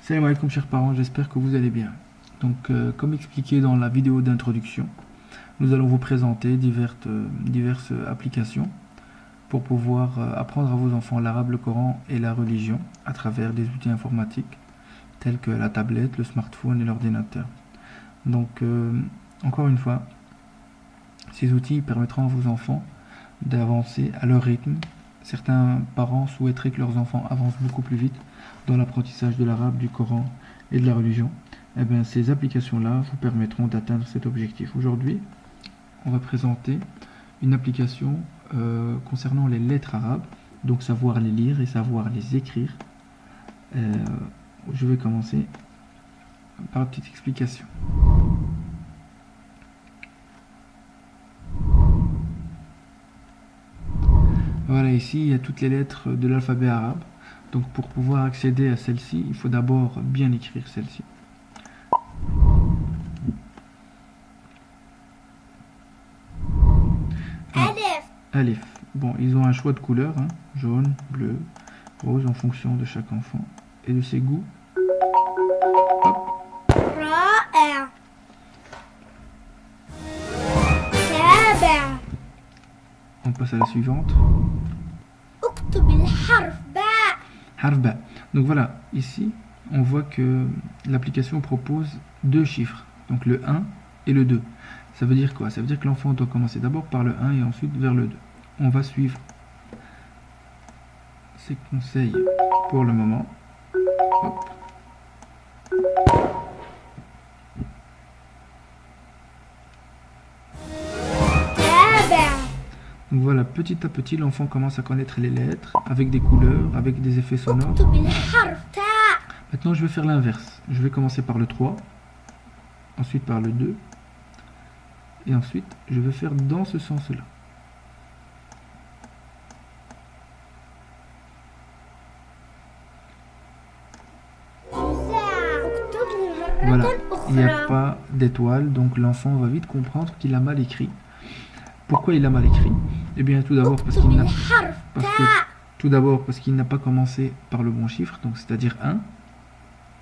Salam alaikum chers parents, j'espère que vous allez bien. Donc comme expliqué dans la vidéo d'introduction, nous allons vous présenter diverses applications pour pouvoir apprendre à vos enfants l'arabe, le Coran et la religion à travers des outils informatiques tels que la tablette, le smartphone et l'ordinateur. Donc encore une fois, ces outils permettront à vos enfants d'avancer à leur rythme. Certains parents souhaiteraient que leurs enfants avancent beaucoup plus vite dans l'apprentissage de l'arabe, du Coran et de la religion. Eh bien, ces applications-là vous permettront d'atteindre cet objectif. Aujourd'hui, on va présenter une application concernant les lettres arabes, donc savoir les lire et savoir les écrire. Je vais commencer par une petite explication. Voilà, ici il y a toutes les lettres de l'alphabet arabe. Donc pour pouvoir accéder à celle-ci, il faut d'abord bien écrire celle-ci. Alif. Alif. Bon, ils ont un choix de couleurs, hein, jaune, bleu, rose, en fonction de chaque enfant et de ses goûts. Hop. رائع. سابع. On passe à la suivante. اكتب الحرف باء. Harf ba. Donc voilà, ici, on voit que l'application propose deux chiffres, donc le 1 et le 2. Ça veut dire quoi? Ça veut dire que l'enfant doit commencer d'abord par le 1 et ensuite vers le 2. On va suivre ces conseils pour le moment. Hop. تابع. Donc voilà, petit à petit, l'enfant commence à connaître les lettres avec des couleurs, avec des effets sonores. اكتب الحرف تاء. Maintenant, je vais faire l'inverse. Je vais commencer par le 3, ensuite par le 2, et ensuite, je vais faire dans ce sens-là. اكتب لي Voilà, مرة il n'y a أخرى. pas d'étoile, donc l'enfant va vite comprendre qu'il a mal écrit. Pourquoi il a mal écrit? Eh bien, tout d'abord parce اكتب qu'il n'a الحرف parce que- تاء. tout d'abord parce qu'il n'a pas commencé par le bon chiffre, donc c'est-à-dire 1,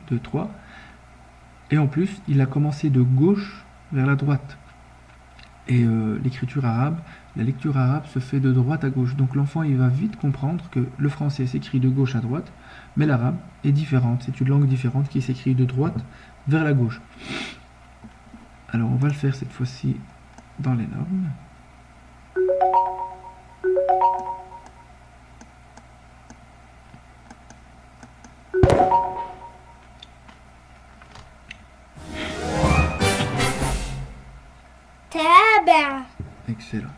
2, 3. Et en plus, il a commencé de gauche vers la droite. Et l'écriture arabe, la lecture arabe se fait de droite à gauche. Donc l'enfant, il va vite comprendre que le français s'écrit de gauche à droite, mais l'arabe est différente. C'est une langue différente qui s'écrit de droite vers la gauche. Alors on va le faire cette fois-ci dans les normes. تابع. Excellent.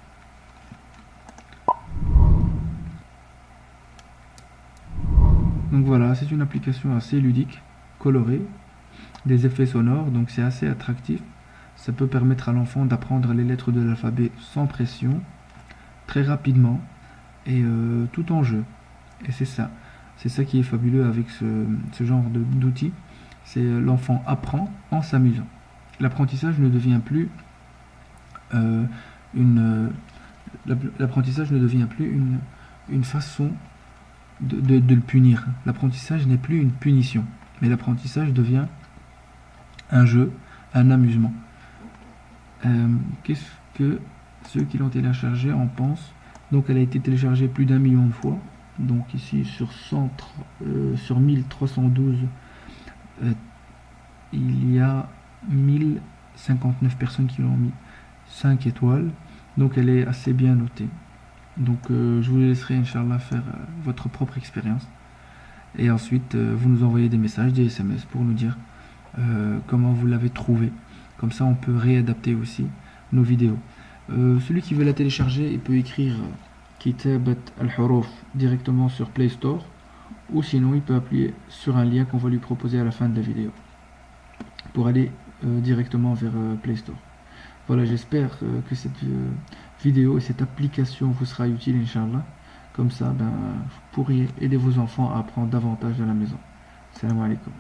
Donc voilà, c'est une application assez ludique, colorée, des effets sonores, donc c'est assez attractif. Ça peut permettre à l'enfant d'apprendre les lettres de l'alphabet sans pression, très rapidement, et tout en jeu. Et c'est ça qui est fabuleux avec ce genre d'outils. C'est l'enfant apprend en s'amusant. L'apprentissage ne devient plus l'apprentissage ne devient plus une façon de le punir. L'apprentissage n'est plus une punition, mais l'apprentissage devient un jeu, un amusement. Qu'est-ce que ceux qui l'ont téléchargée en pensent? Donc elle a été téléchargée plus d'1 million de fois. Donc ici sur 1312, il y a 1059 personnes qui l'ont mis 5 étoiles, donc elle est assez bien notée. Donc je vous laisserai Inch'Allah faire votre propre expérience, et ensuite vous nous envoyez des messages, des SMS pour nous dire comment vous l'avez trouvé. Comme ça on peut réadapter aussi nos vidéos. Celui qui veut la télécharger, il peut écrire Kitabat al-Huruf directement sur Play Store, ou sinon il peut appuyer sur un lien qu'on va lui proposer à la fin de la vidéo pour aller directement vers Play Store. Voilà, j'espère que cette vidéo et cette application vous sera utile, Inch'Allah. Comme ça, vous pourriez aider vos enfants à apprendre davantage à la maison. Salam alaikum.